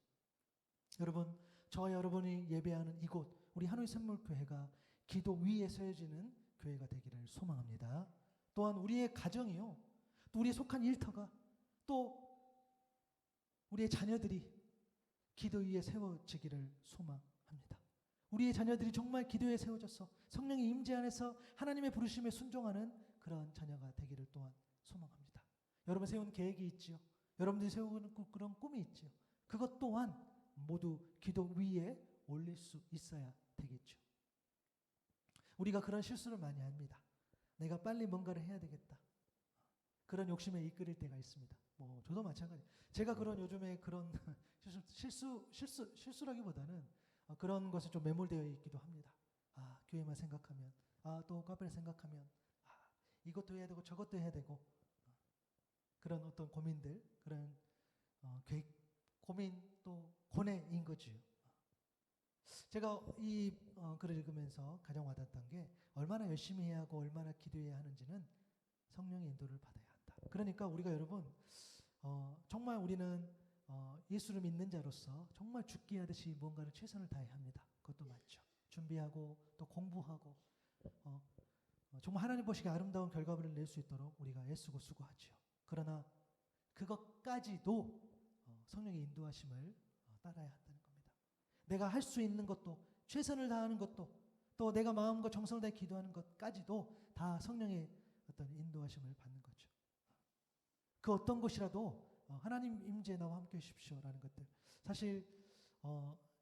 여러분, 저와 여러분이 예배하는 이곳 우리 하노이 샘물교회가 기도 위에 세워지는 교회가 되기를 소망합니다. 또한 우리의 가정이요, 또 우리의 속한 일터가, 또 우리의 자녀들이 기도 위에 세워지기를 소망합니다. 우리의 자녀들이 정말 기도에 세워져서 성령의 임재 안에서 하나님의 부르심에 순종하는 그런 자녀가 되기를 또한 소망합니다. 여러분 세운 계획이 있지요. 여러분들이 세우는 그런 꿈이 있지요. 그것 또한 모두 기도 위에 올릴 수 있어야 되겠죠. 우리가 그런 실수를 많이 합니다. 내가 빨리 뭔가를 해야 되겠다. 그런 욕심에 이끌릴 때가 있습니다. 저도 마찬가지. 제가 그런 요즘에 그런 실수라기보다는 그런 것에 좀 매몰되어 있기도 합니다. 교회만 생각하면, 또 카페를 생각하면, 이것도 해야 되고 저것도 해야 되고, 그런 어떤 고민들, 그런 고민 또 고뇌인 거지요. 제가 이 글을 읽으면서 가장 와닿았던 게 얼마나 열심히 해야 하고 얼마나 기도해야 하는지는 성령의 인도를 받아야 한다. 그러니까 우리가 여러분 정말 우리는 예수를 믿는 자로서 정말 죽기 하듯이 뭔가를 최선을 다해야 합니다. 그것도 맞죠. 준비하고 또 공부하고 정말 하나님 보시기에 아름다운 결과물을 낼 수 있도록 우리가 애쓰고 수고하죠. 그러나 그것까지도 성령의 인도하심을 따라야 한다는 겁니다. 내가 할 수 있는 것도 최선을 다하는 것도 또 내가 마음과 정성을 다해 기도하는 것까지도 다 성령의 어떤 인도하심을 받는 거죠. 그 어떤 것이라도 하나님 임재 나와 함께 하십시오라는 것들. 사실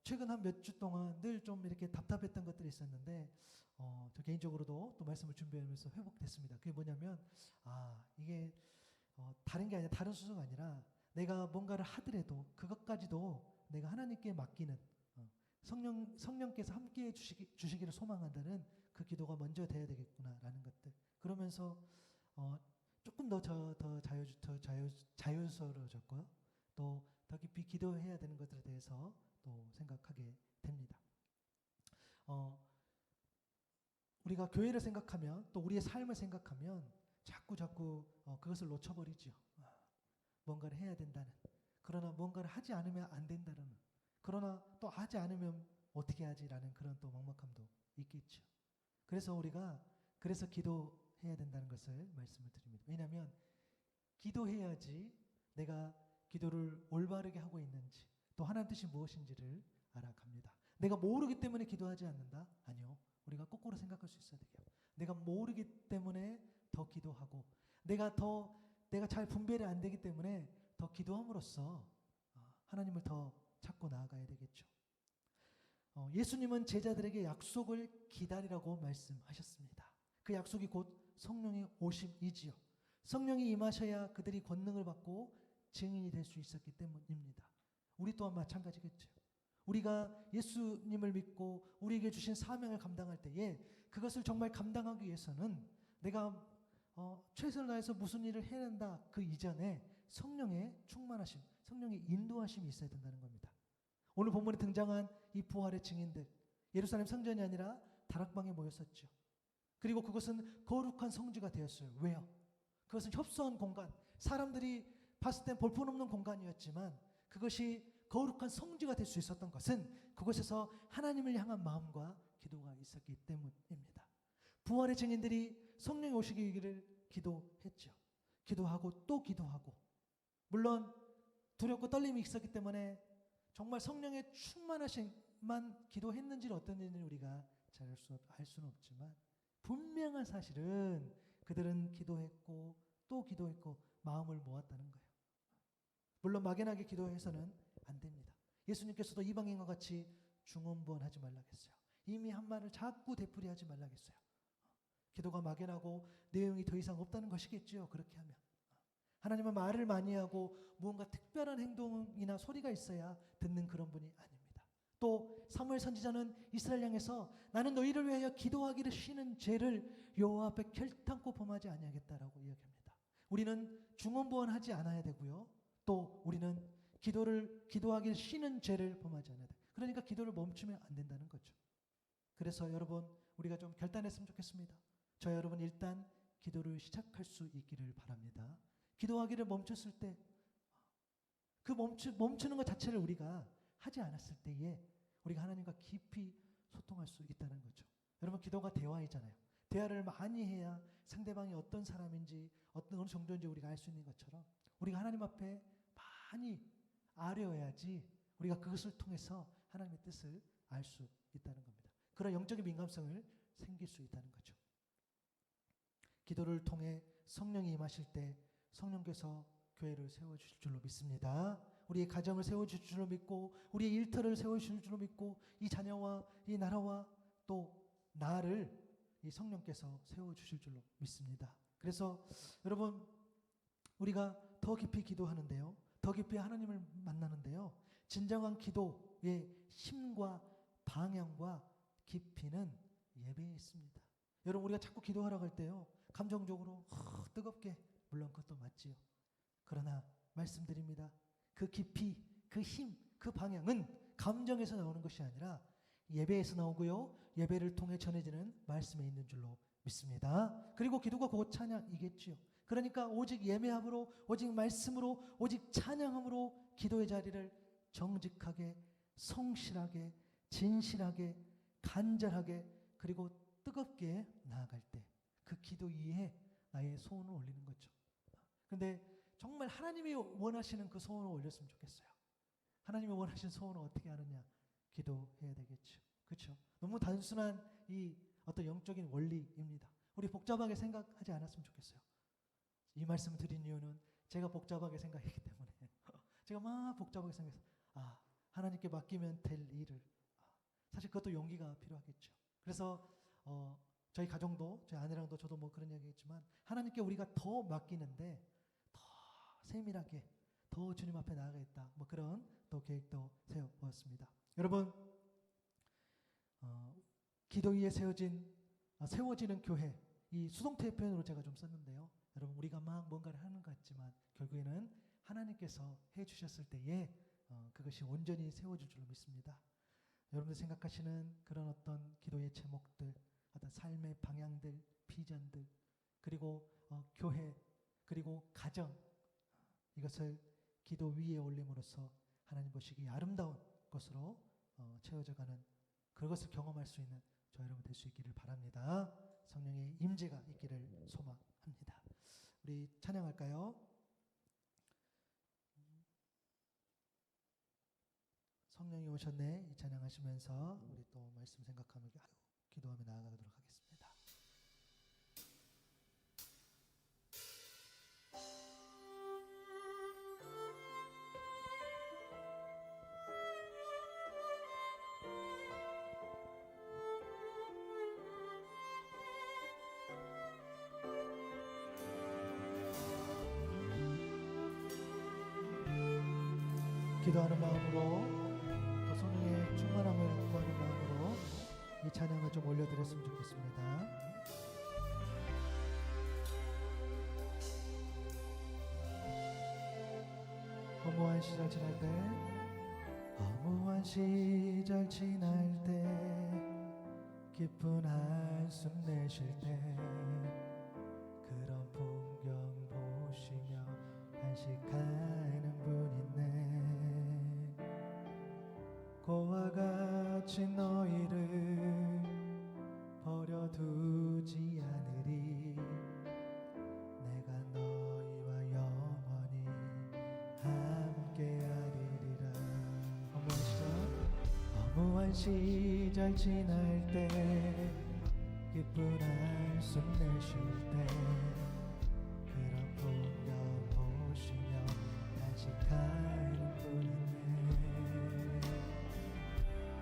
최근 한 몇 주 동안 늘 좀 이렇게 답답했던 것들이 있었는데 저 개인적으로도 또 말씀을 준비하면서 회복됐습니다. 그게 뭐냐면 이게 다른 게 아니라 다른 수소가 아니라 내가 뭔가를 하더라도 그것까지도 내가 하나님께 맡기는 성령께서 함께해 주시기를 소망한다는 그 기도가 먼저 돼야 되겠구나라는 것들. 그러면서 조금 더 자유스러워졌고요. 또 더 깊이 기도해야 되는 것들에 대해서 또 생각하게 됩니다. 우리가 교회를 생각하면 또 우리의 삶을 생각하면 자꾸 그것을 놓쳐버리죠. 뭔가를 해야 된다는, 그러나 뭔가를 하지 않으면 안 된다는, 그러나 또 하지 않으면 어떻게 하지라는 그런 또 막막함도 있겠죠. 그래서 우리가 기도해야 된다는 것을 말씀을 드립니다. 왜냐하면 기도해야지 내가 기도를 올바르게 하고 있는지 또 하나님 뜻이 무엇인지를 알아갑니다. 내가 모르기 때문에 기도하지 않는다? 아니요. 우리가 거꾸로 생각할 수 있어야 돼요. 내가 모르기 때문에 더 기도하고 내가 잘 분별이 안 되기 때문에 더 기도함으로써 하나님을 더 찾고 나아가야 되겠죠. 예수님은 제자들에게 약속을 기다리라고 말씀하셨습니다. 그 약속이 곧 성령의 오심이지요. 성령이 임하셔야 그들이 권능을 받고 증인이 될 수 있었기 때문입니다. 우리 또한 마찬가지겠죠. 우리가 예수님을 믿고 우리에게 주신 사명을 감당할 때에 그것을 정말 감당하기 위해서는 내가 최선을 다해서 무슨 일을 해야 된다 그 이전에 성령의 충만하심, 성령의 인도하심이 있어야 된다는 겁니다. 오늘 본문에 등장한 이 부활의 증인들, 예루살렘 성전이 아니라 다락방에 모였었죠. 그리고 그것은 거룩한 성지가 되었어요. 왜요? 그것은 협소한 공간, 사람들이 봤을 땐 볼품없는 공간이었지만 그것이 거룩한 성지가 될 수 있었던 것은 그곳에서 하나님을 향한 마음과 기도가 있었기 때문입니다. 부활의 증인들이 성령이 오시기를 기도했죠. 기도하고 또 기도하고, 물론 두렵고 떨림이 있었기 때문에 정말 성령의 충만하심만 기도했는지는 어떤지는 우리가 잘 알 수는 없지만 분명한 사실은 그들은 기도했고 또 기도했고 마음을 모았다는 거예요. 물론 막연하게 기도해서는 안 됩니다. 예수님께서도 이방인과 같이 중언부언하지 말라겠어요. 이미 한 말을 자꾸 되풀이하지 말라겠어요. 기도가 막연하고 내용이 더 이상 없다는 것이겠지요. 그렇게 하면 하나님은 말을 많이 하고 무언가 특별한 행동이나 소리가 있어야 듣는 그런 분이 아닙니다. 또 사무엘 선지자는 이스라엘 향해서 나는 너희를 위하여 기도하기를 쉬는 죄를 여호와 앞에 결탄코 범하지 아니하겠다라고 이야기합니다. 우리는 중언부언하지 않아야 되고요. 또 우리는 기도하기를 쉬는 죄를 범하지 않아야 돼요. 그러니까 기도를 멈추면 안 된다는 거죠. 그래서 여러분 우리가 좀 결단했으면 좋겠습니다. 저 여러분 일단 기도를 시작할 수 있기를 바랍니다. 기도하기를 멈췄을 때 그 멈추는 것 자체를 우리가 하지 않았을 때에 우리가 하나님과 깊이 소통할 수 있다는 거죠. 여러분 기도가 대화이잖아요. 대화를 많이 해야 상대방이 어떤 사람인지 어느 정도인지 우리가 알 수 있는 것처럼 우리가 하나님 앞에 많이 아뢰어야지 우리가 그것을 통해서 하나님의 뜻을 알 수 있다는 겁니다. 그런 영적인 민감성을 생길 수 있다는 거죠. 기도를 통해 성령이 임하실 때 성령께서 교회를 세워주실 줄로 믿습니다. 우리의 가정을 세워주실 줄로 믿고 우리의 일터를 세워주실 줄로 믿고 이 자녀와 이 나라와 또 나를 이 성령께서 세워주실 줄로 믿습니다. 그래서 여러분 우리가 더 깊이 기도하는데요. 더 깊이 하나님을 만나는데요. 진정한 기도의 힘과 방향과 깊이는 예배에 있습니다. 여러분 우리가 자꾸 기도하러 갈 때요. 감정적으로 뜨겁게 물론 그것도 맞지요. 그러나 말씀드립니다. 그 깊이, 그 힘, 그 방향은 감정에서 나오는 것이 아니라 예배에서 나오고요. 예배를 통해 전해지는 말씀에 있는 줄로 믿습니다. 그리고 기도가 곧 찬양이겠지요. 그러니까 오직 예매함으로, 오직 말씀으로, 오직 찬양함으로 기도의 자리를 정직하게, 성실하게, 진실하게, 간절하게 그리고 뜨겁게 나아갈 때 그 기도 위에 나의 소원을 올리는 거죠. 그런데 정말 하나님이 원하시는 그 소원을 올렸으면 좋겠어요. 하나님이 원하시는 소원을 어떻게 하느냐? 기도해야 되겠죠. 그렇죠? 너무 단순한 이 어떤 영적인 원리입니다. 우리 복잡하게 생각하지 않았으면 좋겠어요. 이 말씀을 드린 이유는 제가 복잡하게 생각했기 때문에 제가 막 복잡하게 생각해서 하나님께 맡기면 될 일을 사실 그것도 용기가 필요하겠죠. 그래서 저희 가정도 저희 아내랑도 저도 뭐 그런 얘기했지만 하나님께 우리가 더 맡기는데 더 세밀하게 더 주님 앞에 나아가겠다 뭐 그런 또 계획도 세워보았습니다. 여러분 기도 위에 세워지는 교회 이 수동태 표현으로 제가 좀 썼는데요. 여러분 우리가 막 뭔가를 하는 것 같지만 결국에는 하나님께서 해주셨을 때에 그것이 온전히 세워질 줄로 믿습니다. 여러분들 생각하시는 그런 어떤 기도의 제목들 어떤 삶의 방향들, 비전들 그리고 교회 그리고 가정 이것을 기도 위에 올림으로써 하나님 보시기에 아름다운 것으로 채워져가는 그것을 경험할 수 있는 저 여러분 될 수 있기를 바랍니다. 성령의 임재가 있기를 소망합니다. 우리 찬양할까요? 성령이 오셨네 이 찬양하시면서 우리 또 말씀 생각하며 기도하며 나아가도록 하겠습니다. 기도하는 마음으로 또 성령의 충만함을 구하는 마음으로 이 찬양을 좀 올려드렸으면 좋겠습니다. 허무한 시절 지날 때 허무한 시절 지날 때 기쁜 한숨 내쉴 때 그런 풍경 보시며 간식하는 분 있네. 고와 같이 너희를 버려두지 않으리. 내가 너희와 영원히 함께하리라. 허무한 시절 지날 때 기쁜 한숨 내쉴 때 그런 풍경 보시며 간식하는 분 있네.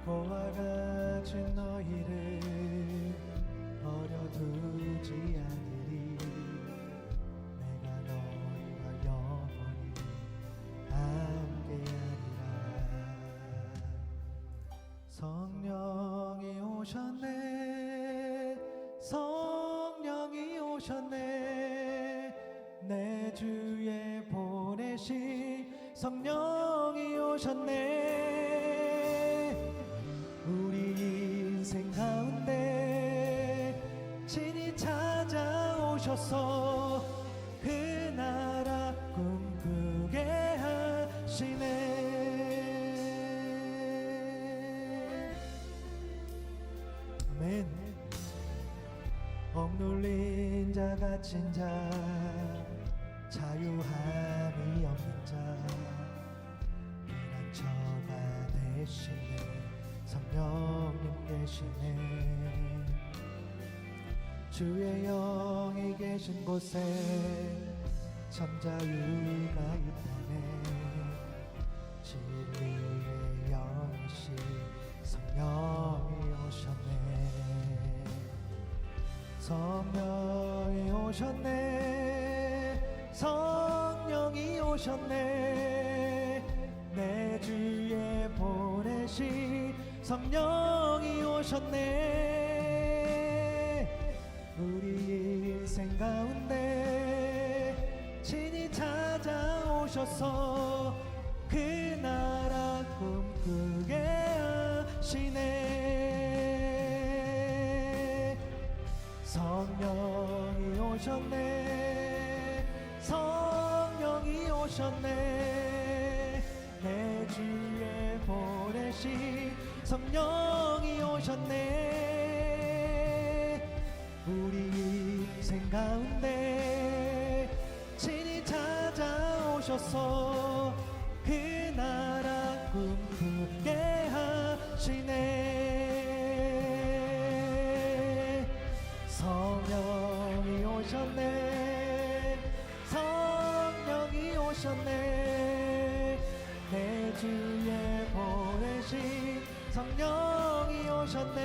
고와 같이 너희를 버려두지 않으리. 내가 너희와 영원히 함께하리라. 성령이 오셨네. 성령이 오셨네. 내 주에 보내신 성령이 오셨네. 우리 인생 가운데 친히 찾아오셔서 그 나라 꿈꾸게 하시네. 아멘. 억눌린 자 갇힌 자 자유함이 없는 자 피난처가 되시네. 성령님 계시네. 주의 영이 계신 곳에 참 자유가 있다네. 진리의 영이신 성령이 오셨네. 성령이 오셨네. 성령이 오셨네. 내 주에 보내신 성령이 오셨네. 우리 인생 가운데 친히 찾아오셔서 그 나라 꿈꾸게 하시네. 성령이 오셨네. 성령이 오셨네. 내 주에 보내신 성령이 오셨네. 우리 인생 가운데 친히 찾아오셔서 그 나라 꿈꾸게 하시네. 성령이 오셨네. 성령이 오셨네. 내 주에 보내신 성령이 오셨네.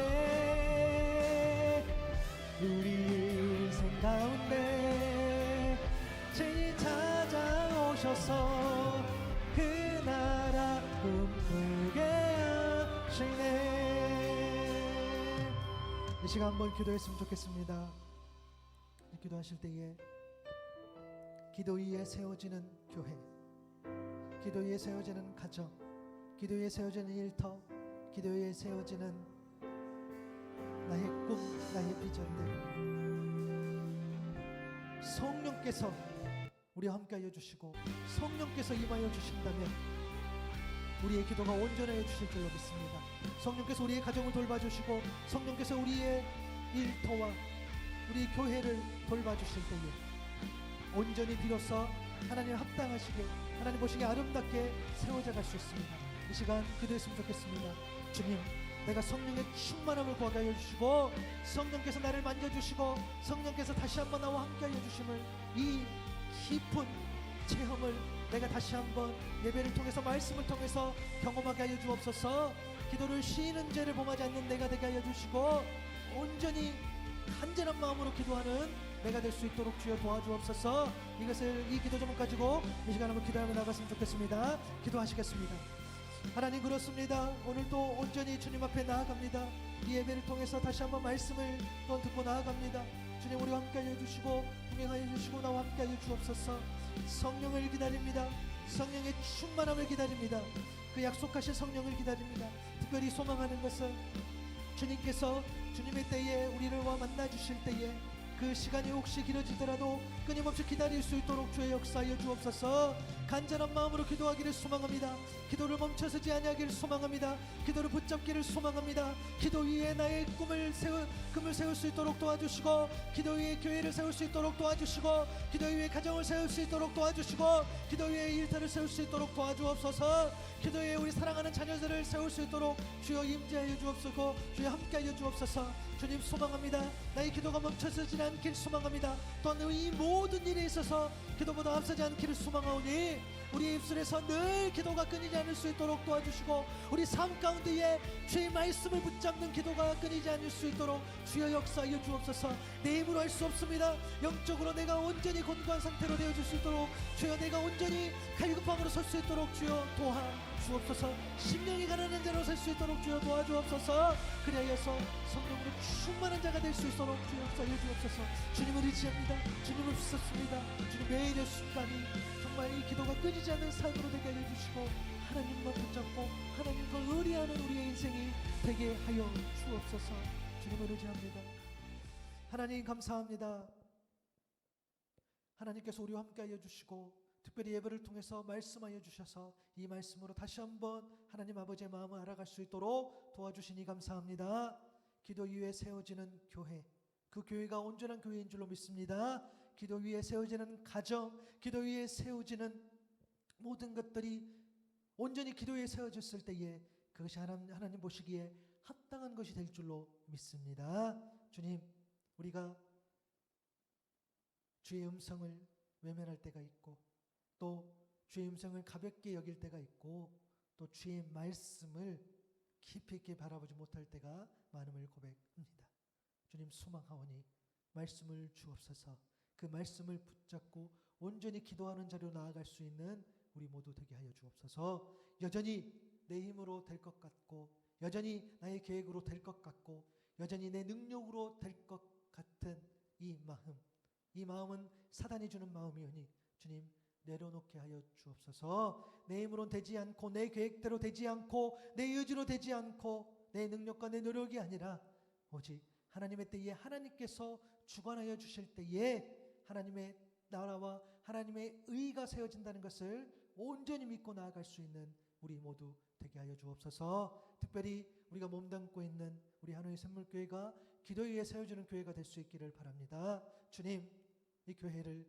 우리 인생 가운데 친히 찾아오셔서 그 나라 꿈꾸게 하시네. 이 시간 한번 기도했으면 좋겠습니다. 기도하실 때에 기도 위에 세워지는 교회, 기도 위에 세워지는 가정, 기도 위에 세워지는 일터, 기도 위에 세워지는 나의 꿈, 나의 비전들, 성령께서 우리와 함께하여 주시고 성령께서 임하여 주신다면 우리의 기도가 온전하여 주실 줄로 믿습니다. 성령께서 우리의 가정을 돌봐주시고 성령께서 우리의 일터와 우리 교회를 돌봐주실 때에 온전히 비로소 하나님 합당하시게, 하나님 보시기에 아름답게 세워져 갈 수 있습니다. 이 시간 기도했으면 좋겠습니다. 주님, 내가 성령의 충만함을 구하게 하여 주시고 성령께서 나를 만져주시고 성령께서 다시 한번 나와 함께하여 주심을, 이 깊은 체험을 내가 다시 한번 예배를 통해서 말씀을 통해서 경험하게 하여 주옵소서. 기도를 쉬는 죄를 범하지 않는 내가 되게 하여 주시고 온전히 간절한 마음으로 기도하는 내가 될 수 있도록 주여 도와주옵소서. 이 기도 제목 가지고 이 시간 한번 기도하며 나갔으면 좋겠습니다. 기도하시겠습니다. 하나님, 그렇습니다. 오늘도 온전히 주님 앞에 나아갑니다. 이 예배를 통해서 다시 한번 말씀을 또 듣고 나아갑니다. 주님, 우리와 함께하여 주시고 동행하여 주시고 나와 함께하여 주옵소서. 성령을 기다립니다. 성령의 충만함을 기다립니다. 그 약속하신 성령을 기다립니다. 특별히 소망하는 것은 주님께서 주님의 때에 우리를 만나 주실 때에 그 시간이 혹시 길어지더라도 끊임없이 기다릴 수 있도록 주의 역사하여 주옵소서. 간절한 마음으로 기도하기를 소망합니다. 기도를 멈춰서지 아니하기를 소망합니다. 기도를 붙잡기를 소망합니다. 기도 위에 나의 꿈을 세울 수 있도록 도와주시고, 기도 위에 교회를 세울 수 있도록 도와주시고, 기도 위에 가정을 세울 수 있도록 도와주시고, 기도 위에 일터를 세울 수 있도록 도와주옵소서. 기도 위에 우리 사랑하는 자녀들을 세울 수 있도록 주여 임재하여 주옵소서. 주여 함께하여 주옵소서. 주님 소망합니다. 나의 기도가 멈춰서지 않길 소망합니다. 또한 이 모든 일에 있어서 기도보다 앞서지 않기를 소망하오니 우리의 입술에서 늘 기도가 끊이지 않을 수 있도록 도와주시고, 우리 삶 가운데에 주의 말씀을 붙잡는 기도가 끊이지 않을 수 있도록 주여 역사하여 주옵소서. 내 힘으로 할 수 없습니다. 영적으로 내가 온전히 건강한 상태로 되어줄 수 있도록 주여, 내가 온전히 갈급함으로 설 수 있도록 주여 도와주옵소서. 심령이 가난한 자로 설 수 있도록 주여 도와주옵소서. 그리하여서 성령으로 충만한 자가 될 수 있도록 주여 역사하여 주옵소서. 주님을 의지합니다. 주님을 붙잡습니다. 주님 매일의 순간이 정말 이 기도가 끊이지 않는 삶으로 되게 하여 주시고, 하나님만 붙잡고 하나님과 의리하는 우리의 인생이 되게 하여 주옵소서. 주님을 의지합니다. 하나님 감사합니다. 하나님께서 우리와 함께하여 주시고, 특별히 예배를 통해서 말씀하여 주셔서 이 말씀으로 다시 한번 하나님 아버지의 마음을 알아갈 수 있도록 도와주시니 감사합니다. 기도 위에 세워지는 교회, 그 교회가 온전한 교회인 줄로 믿습니다. 기도 위에 세워지는 가정, 기도 위에 세워지는 모든 것들이 온전히 기도에 세워졌을 때에 그것이 하나님 보시기에 합당한 것이 될 줄로 믿습니다. 주님, 우리가 주의 음성을 외면할 때가 있고, 또 주의 음성을 가볍게 여길 때가 있고, 또 주의 말씀을 깊이 있게 바라보지 못할 때가 많음을 고백합니다. 주님 소망하오니 말씀을 주옵소서. 그 말씀을 붙잡고 온전히 기도하는 자로 나아갈 수 있는 우리 모두 되게 하여 주옵소서. 여전히 내 힘으로 될 것 같고, 여전히 나의 계획으로 될 것 같고, 여전히 내 능력으로 될 것 같은 이 마음은 사단이 주는 마음이오니 주님 내려놓게 하여 주옵소서. 내 힘으로는 되지 않고, 내 계획대로 되지 않고, 내 의지로 되지 않고, 내 능력과 내 노력이 아니라 오직 하나님의 때에 하나님께서 주관하여 주실 때에 하나님의 나라와 하나님의 의가 세워진다는 것을 온전히 믿고 나아갈 수 있는 우리 모두 되게 하여 주옵소서. 특별히 우리가 몸담고 있는 우리 하나의 샘물교회가 기도 위에 세워지는 교회가 될 수 있기를 바랍니다. 주님, 이 교회를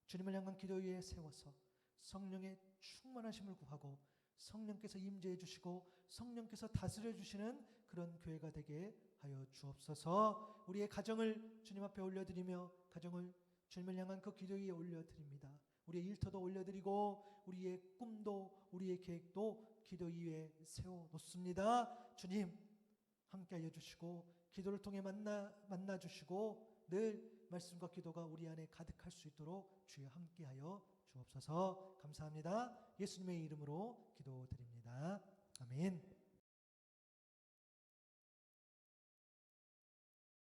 주님을 향한 기도 위에 세워서 성령의 충만하심을 구하고, 성령께서 임재해 주시고 성령께서 다스려 주시는 그런 교회가 되게 하여 주옵소서. 우리의 가정을 주님 앞에 올려드리며, 가정을 주님을 향한 그 기도 위에 올려드립니다. 우리의 일터도 올려드리고, 우리의 꿈도 우리의 계획도 기도 위에 세워놓습니다. 주님 함께하여 주시고, 기도를 통해 만나 주시고, 늘 말씀과 기도가 우리 안에 가득할 수 있도록 주여 함께하여 주옵소서. 감사합니다. 예수님의 이름으로 기도드립니다. 아멘.